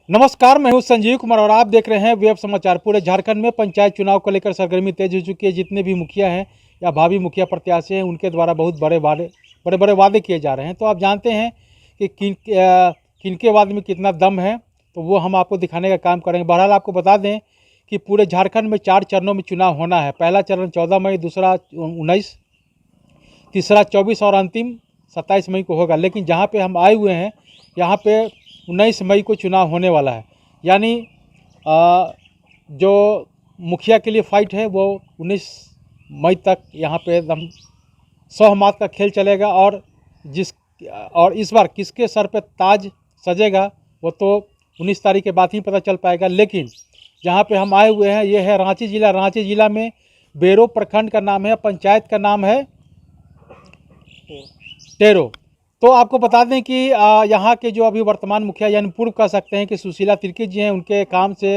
नमस्कार, मैं हूं संजीव कुमार और आप देख रहे हैं वेब समाचार। पूरे झारखंड में पंचायत चुनाव को लेकर सरगर्मी तेज हो चुकी है। जितने भी मुखिया हैं या भावी मुखिया प्रत्याशी हैं, उनके द्वारा बहुत बड़े बड़े वादे किए जा रहे हैं। तो आप जानते हैं कि किनके वादे में कितना दम है, तो वो हम आपको दिखाने का काम करेंगे। बहरहाल आपको बता दें कि पूरे झारखंड में 4 चरणों में चुनाव होना है। पहला चरण 14 मई, दूसरा 19, तीसरा 24 और अंतिम 27 मई को होगा। लेकिन जहाँ पे हम आए हुए हैं, यहाँ पे 19 मई को चुनाव होने वाला है। यानी जो मुखिया के लिए फाइट है वो 19 मई तक यहाँ पे एकदम 100 मात का खेल चलेगा। और इस बार किसके सर पे ताज सजेगा वो तो 19 तारीख के बाद ही पता चल पाएगा। लेकिन जहाँ पे हम आए हुए हैं ये है रांची जिला। रांची जिला में बेरो प्रखंड का नाम है, पंचायत का नाम है टेरो। तो आपको बता दें कि यहाँ के जो अभी वर्तमान मुखिया यानी पूर्व कह सकते हैं कि सुशीला तिर्की जी हैं, उनके काम से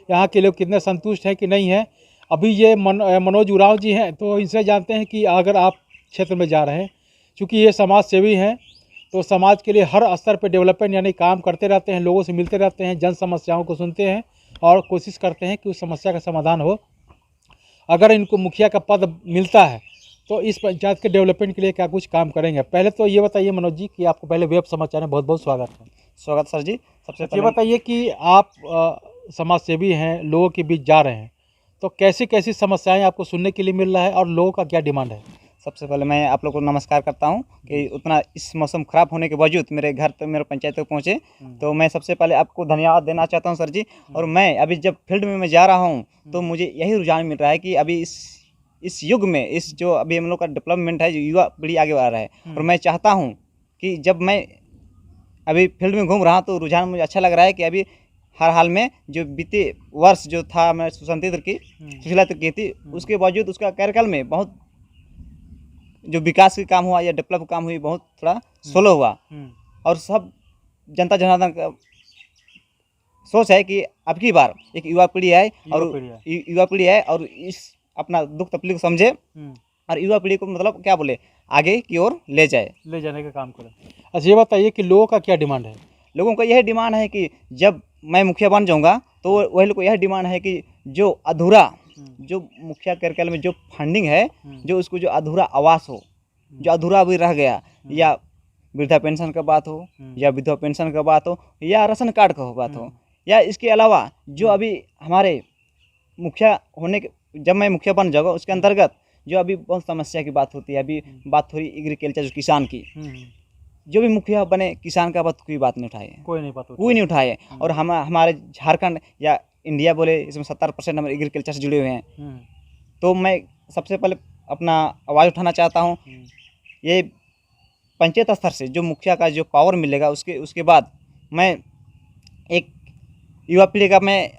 यहाँ के लोग कितने संतुष्ट हैं कि नहीं हैं। अभी ये मनोज उरांव जी हैं, तो इनसे जानते हैं कि अगर आप क्षेत्र में जा रहे हैं, चूँकि ये समाज सेवी हैं, तो समाज के लिए हर स्तर पर डेवलपमेंट यानी काम करते रहते हैं, लोगों से मिलते रहते हैं, जन समस्याओं को सुनते हैं और कोशिश करते हैं कि उस समस्या का समाधान हो। अगर इनको मुखिया का पद मिलता है तो इस पंचायत के डेवलपमेंट के लिए क्या कुछ काम करेंगे। पहले तो ये बताइए मनोज जी कि आपको पहले वेब समाचार में बहुत बहुत स्वागत है। स्वागत सर जी। सबसे ये पहले बताइए कि आप समाज सेवी हैं, लोगों के बीच जा रहे हैं, तो कैसी कैसी समस्याएं आपको सुनने के लिए मिल रहा है और लोगों का क्या डिमांड है। सबसे पहले मैं आप लोगों को नमस्कार करता हूं कि उतना इस मौसम खराब होने के बावजूद मेरे घर तक, मेरे पंचायत तक पहुंचे, तो मैं सबसे पहले आपको धन्यवाद देना चाहता हूं सर जी। और मैं अभी जब फील्ड में मैं जा रहा हूं तो मुझे यही रुझान मिल रहा है कि अभी इस युग में, इस जो अभी हम लोग का डेवलपमेंट है, जो युवा पीढ़ी आगे बढ़ रहा है, और मैं चाहता हूँ कि जब मैं अभी फील्ड में घूम रहा हूँ तो रुझान मुझे अच्छा लग रहा है कि अभी हर हाल में जो बीते वर्ष जो था, मैं सुशीला तिर्की थी, उसके बावजूद उसका कार्यकाल में बहुत जो विकास का काम हुआ या डेवलप काम हुई, बहुत थोड़ा स्लो हुआ। और सब जनता जनार्दन का सोच है कि अब की बार एक युवा पीढ़ी है और इस अपना दुख तकलीफ को समझे और युवा पीढ़ी को मतलब क्या बोले आगे की ओर ले जाने का काम करें। अच्छा ये बताइए कि लोगों का क्या डिमांड है। लोगों का यह डिमांड है कि जब मैं मुखिया बन जाऊंगा तो वही लोग को यह डिमांड है कि जो अधूरा, जो मुखिया कार्यकाल में जो फंडिंग है, जो उसको जो अधूरा आवास हो, जो अधूरा अभी रह गया, या वृद्धा पेंशन का बात हो, या विधवा पेंशन का बात हो, या राशन कार्ड का बात हो, या इसके अलावा जो अभी हमारे मुखिया होने के, जब मैं मुखिया बन जाऊंगा उसके अंतर्गत जो अभी बहुत समस्या की बात होती है। अभी बात हो रही एग्रीकल्चर, जो किसान की, जो भी मुखिया बने किसान का बात कोई बात नहीं उठाए, कोई नहीं उठाए। और हमारे झारखंड या इंडिया बोले, इसमें 70% हमारे एग्रीकल्चर से जुड़े हुए हैं। तो मैं सबसे पहले अपना आवाज़ उठाना चाहता हूँ। ये पंचायत स्तर से जो मुखिया का जो पावर मिलेगा, उसके बाद मैं एक युवा पीढ़ी का मैं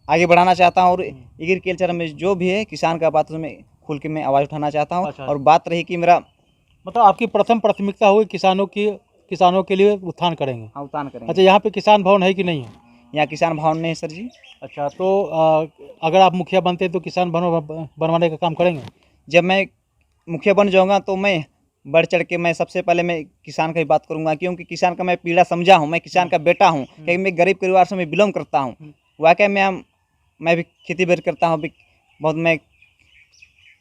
आगे बढ़ाना चाहता हूँ। और एग्रीकल्चर में जो भी है किसान का बात, उसमें खुल के मैं आवाज़ उठाना चाहता हूँ। और बात रही कि मेरा मतलब आपकी प्रथम प्राथमिकता होगी किसानों के लिए उत्थान करेंगे। हाँ, उत्थान करेंगे। अच्छा, यहाँ पे किसान भवन है कि नहीं है। यहाँ किसान भवन नहीं है सर जी। अच्छा, तो अगर आप मुखिया बनते हैं तो किसान भवन बनवाने का काम करेंगे। जब मैं मुखिया बन जाऊँगा तो मैं बढ़ चढ़ के मैं सबसे पहले मैं किसान का ही बात करूँगा, क्योंकि किसान का मैं पीड़ा समझा हूँ। मैं किसान का बेटा हूँ, क्योंकि मैं गरीब परिवार से मैं बिलोंग करता हूँ। वाकई में मैं भी खेती बाड़ी करता हूँ। बहुत मैं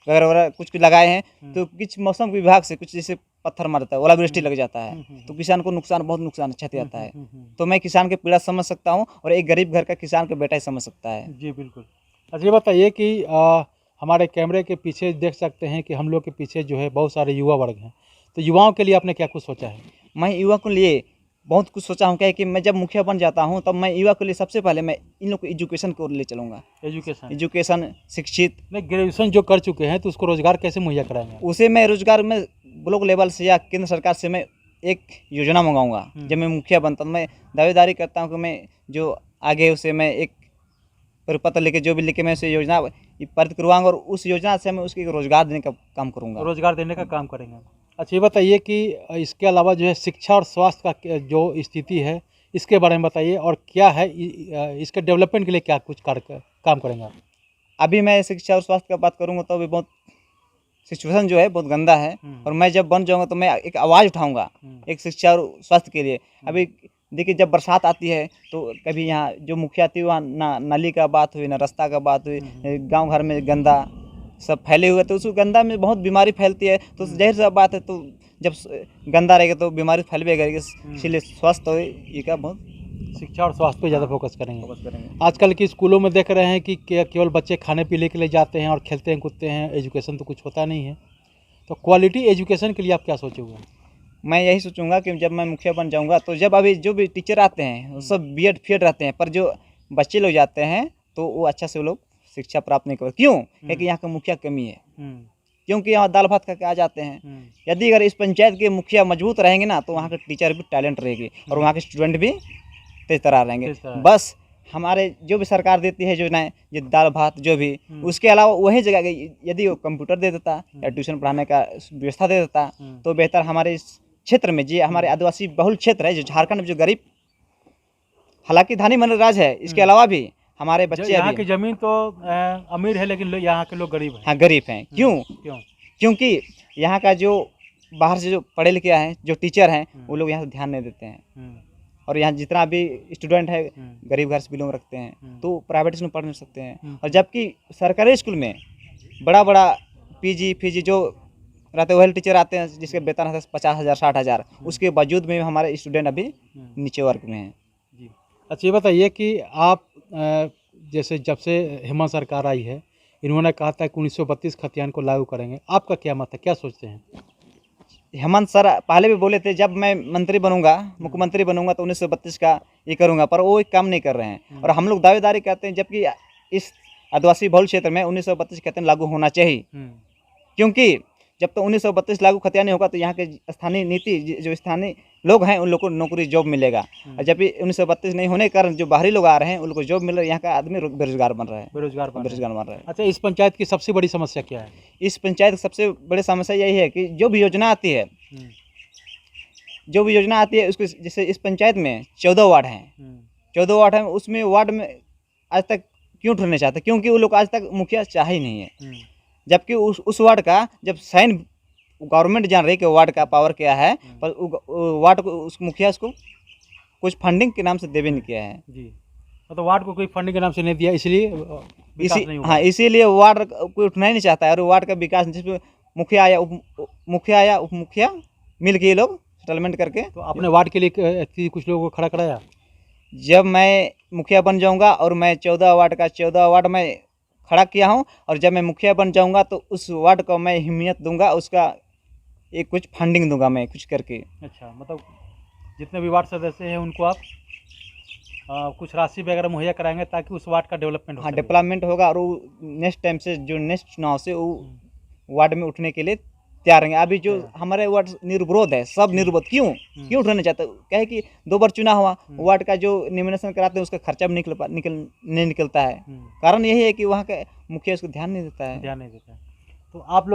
घर वगैरह कुछ लगाए हैं, तो कुछ मौसम विभाग से कुछ जैसे पत्थर मारता है, ओलावृष्टि लग जाता है, तो किसान को बहुत नुकसान क्षति आता है। तो मैं किसान के पीड़ा समझ सकता हूँ और एक गरीब घर का किसान का बेटा ही समझ सकता है। जी बिल्कुल। अच्छा ये बताइए कि हमारे कैमरे के पीछे देख सकते हैं कि हम लोग के पीछे जो है बहुत सारे युवा वर्ग हैं, तो युवाओं के लिए आपने क्या कुछ सोचा है। मैं युवा के लिए बहुत कुछ सोचा हूँ। क्या है कि मैं जब मुखिया बन जाता हूँ तब मैं युवा के लिए सबसे पहले मैं इन लोग को एजुकेशन की ओर ले चलूँगा। एजुकेशन शिक्षित नहीं, ग्रेजुएशन जो कर चुके हैं तो उसको रोजगार कैसे मुहैया कराएंगे। उसे मैं रोजगार में ब्लॉक लेवल से या केंद्र सरकार से मैं एक योजना मंगाऊंगा। जब मैं मुखिया बनता हूँ मैं दावेदारी करता हूँ कि मैं जो आगे उसे मैं एक परिपत्र लेके, जो भी लेके मैं उसे योजना पारित करवाऊंगा और उस योजना से मैं उसकी रोजगार देने का काम करूँगा। रोजगार देने का काम करेंगे। अच्छा ये बताइए कि इसके अलावा जो है शिक्षा और स्वास्थ्य का जो स्थिति है इसके बारे में बताइए, और क्या है इसके डेवलपमेंट के लिए क्या कुछ काम करेंगे आप। अभी मैं शिक्षा और स्वास्थ्य का बात करूँगा तो अभी बहुत सिचुएशन जो है बहुत गंदा है, और मैं जब बन जाऊँगा तो मैं एक आवाज़ उठाऊँगा एक शिक्षा और स्वास्थ्य के लिए। अभी देखिए जब बरसात आती है तो कभी यहाँ जो मुखिया थी वहाँ ना नाली का बात हुई, ना रास्ता का बात हुई, गांव घर में गंदा सब फैले हुए, तो उस गंदा में बहुत बीमारी फैलती है। तो जाहिर सा बात है, तो जब गंदा रहेगा तो बीमारी फैलवे करेगी। इसलिए स्वास्थ्य ये का बहुत शिक्षा और स्वास्थ्य पे ज़्यादा फोकस करेंगे। करेंगे। आजकल की स्कूलों में देख रहे हैं कि केवल बच्चे खाने पीने के लिए जाते हैं और खेलते हैं कूदते हैं, एजुकेशन तो कुछ होता नहीं है। तो क्वालिटी एजुकेशन के लिए आप क्या सोचे हुए हैं? मैं यही सोचूंगा कि जब मैं मुखिया बन जाऊंगा तो जब अभी जो भी टीचर आते हैं वो सब बीएड फीएड रहते हैं, पर जो बच्चे लोग जाते हैं तो वो अच्छा से वो लोग शिक्षा प्राप्त नहीं कर। क्यों? क्योंकि यहाँ का मुखिया कमी है। क्योंकि यहाँ दाल भात करके आ जाते हैं। यदि अगर इस पंचायत के मुखिया मजबूत रहेंगे ना तो वहाँ के टीचर भी टैलेंट रहेगी और वहाँ के स्टूडेंट भी तेज तरार रहेंगे। बस हमारे जो भी सरकार देती है योजनाएं, ये दाल भात जो भी, उसके अलावा वही जगह यदि वो कंप्यूटर दे देता या ट्यूशन पढ़ाने का व्यवस्था दे देता तो बेहतर हमारे इस क्षेत्र में, जी हमारे आदिवासी बहुल क्षेत्र है जो झारखंड में, जो गरीब, हालांकि धानी मनराज है, इसके अलावा भी हमारे बच्चे यहाँ की जमीन तो अमीर है लेकिन यहाँ के लोग गरीब हैं। हाँ, गरीब हैं। क्यों? क्योंकि यहाँ का जो बाहर से जो पढ़े लिखे हैं, जो टीचर हैं, वो लोग यहाँ से ध्यान नहीं देते हैं। और यहाँ जितना भी स्टूडेंट है गरीब घर से बिलोंग रखते हैं तो प्राइवेट स्कूल में पढ़ नहीं सकते हैं। और जबकि सरकारी स्कूल में बड़ा बड़ा पीजी फीजी जो रहते वही टीचर आते हैं जिसके वेतन है 50,000 60,000, उसके बावजूद में हमारे स्टूडेंट अभी नीचे वर्ग में हैं। जी अच्छा, ये बताइए कि आप जैसे जब से हेमंत सरकार आई है, इन्होंने कहा था कि 1932 खतियान को लागू करेंगे, आपका क्या मत है, क्या सोचते हैं? हेमंत सर पहले भी बोले थे जब मैं मंत्री बनूंगा, मुख्यमंत्री बनूंगा तो 1932 का ये करूंगा, पर वो काम नहीं कर रहे हैं। और हम लोग दावेदारी करते हैं जबकि इस आदिवासी बहुल क्षेत्र में 1932 खतियान लागू होना चाहिए। क्योंकि जब तो 1932 लागू खतियान नहीं होगा तो यहाँ के स्थानीय नीति जो स्थानीय लोग हैं उन लोग को नौकरी जॉब मिलेगा। और जब भी 1932 नहीं होने के कारण जो बाहरी लोग आ रहे हैं उन लोग को जॉब मिल रहा है, यहाँ का आदमी बेरोजगार बन रहा है। बेरोजगार बन रहा है। अच्छा, इस पंचायत की सबसे बड़ी समस्या क्या है? इस पंचायत की सबसे बड़ी समस्या यही है कि जो भी योजना आती है उसको, जैसे इस पंचायत में 14 वार्ड हैं, 14 वार्ड हैं, उसमें वार्ड में आज तक क्यों उठने चाहते? क्योंकि वो लोग आज तक मुखिया चाह ही नहीं है। जबकि उस वार्ड का जब साइन गवर्नमेंट जान रही है कि वार्ड का पावर क्या है, पर वार्ड को उस मुखिया उसको कुछ फंडिंग के नाम से देवे नहीं किया है। जी, तो वार्ड को कोई फंडिंग के नाम से नहीं दिया, इसलिए हाँ, इसीलिए वार्ड कोई उठना ही नहीं चाहता है। और वार्ड का विकास जिसमें मुखिया या उप मुखिया मिल के ये लोग सेटलमेंट करके। तो अपने वार्ड के लिए कुछ लोगों को खड़ा कराया? जब मैं मुखिया बन जाऊंगा और मैं 14 वार्ड का 14 वार्ड में खड़ा किया हूं, और जब मैं मुखिया बन जाऊंगा तो उस वार्ड को मैं हिम्मत दूंगा, उसका एक कुछ फंडिंग दूंगा मैं कुछ करके। अच्छा, मतलब जितने भी वार्ड सदस्य हैं उनको आप कुछ राशि वगैरह मुहैया कराएंगे ताकि उस वार्ड का डेवलपमेंट हो। हाँ, डेवलपमेंट होगा और वो नेक्स्ट टाइम से जो नेक्स्ट चुनाव से वो वार्ड में उठने के लिए तैयार रहेंगे। अभी जो हमारे वार्ड निर्विरोध है, सब निर्विरोध। क्यों उठना चाहते? क्या है कि 2 बार चुनाव हुआ, वार्ड का जो नॉमिनेशन कराते हैं उसका खर्चा भी नहीं निकलता है। कारण यही है कि वहाँ का मुखिया उसको ध्यान नहीं देता है। तो आप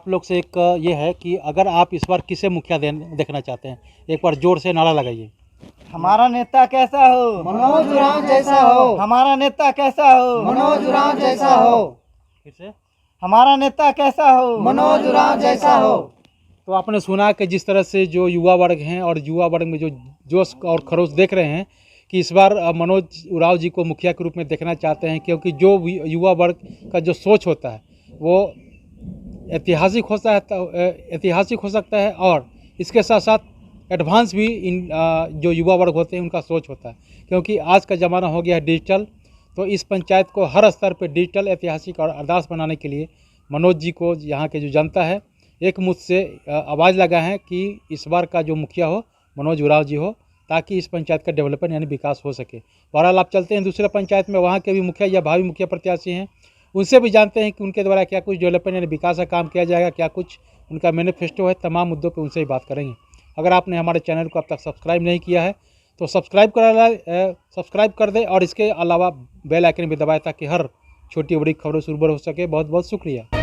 लोग से एक ये है कि अगर आप इस बार किसे मुखिया देखना चाहते हैं, एक बार जोर से नारा लगाइए। हमारा नेता कैसा हो? मनोज उरांव जैसा हो। हमारा नेता कैसा हो? मनोज उरांव जैसा हो। फिर से, हमारा नेता कैसा हो? मनोज उरांव जैसा हो। तो आपने सुना कि जिस तरह से जो युवा वर्ग हैं और युवा वर्ग में जो जोश और खरोश देख रहे हैं कि इस बार मनोज उरांव जी को मुखिया के रूप में देखना चाहते हैं, क्योंकि जो युवा वर्ग का जो सोच होता है वो ऐतिहासिक हो सकता है और इसके साथ साथ एडवांस भी इन जो युवा वर्ग होते हैं उनका सोच होता है। क्योंकि आज का ज़माना हो गया है डिजिटल, तो इस पंचायत को हर स्तर पर डिजिटल, ऐतिहासिक और आदर्श बनाने के लिए मनोज जी को यहाँ के जो जनता है एक मुझ से आवाज़ लगा है कि इस बार का जो मुखिया हो मनोज उरांव जी हो, ताकि इस पंचायत का डेवलपमेंट यानी विकास हो सके। बहरहाल आप चलते हैं दूसरे पंचायत में, वहाँ के भी मुखिया या भावी मुखिया प्रत्याशी हैं, उनसे भी जानते हैं कि उनके द्वारा क्या कुछ डेवलपमेंट यानी विकास का काम किया जाएगा, क्या कुछ उनका मैनिफेस्टो है। तमाम मुद्दों पर उनसे ही बात करेंगे। अगर आपने हमारे चैनल को अब तक सब्सक्राइब नहीं किया है तो सब्सक्राइब कर दें और इसके अलावा बेल आइकन भी दबाएं ताकि हर छोटी बड़ी खबरों से रूबरू हो सके। बहुत बहुत शुक्रिया।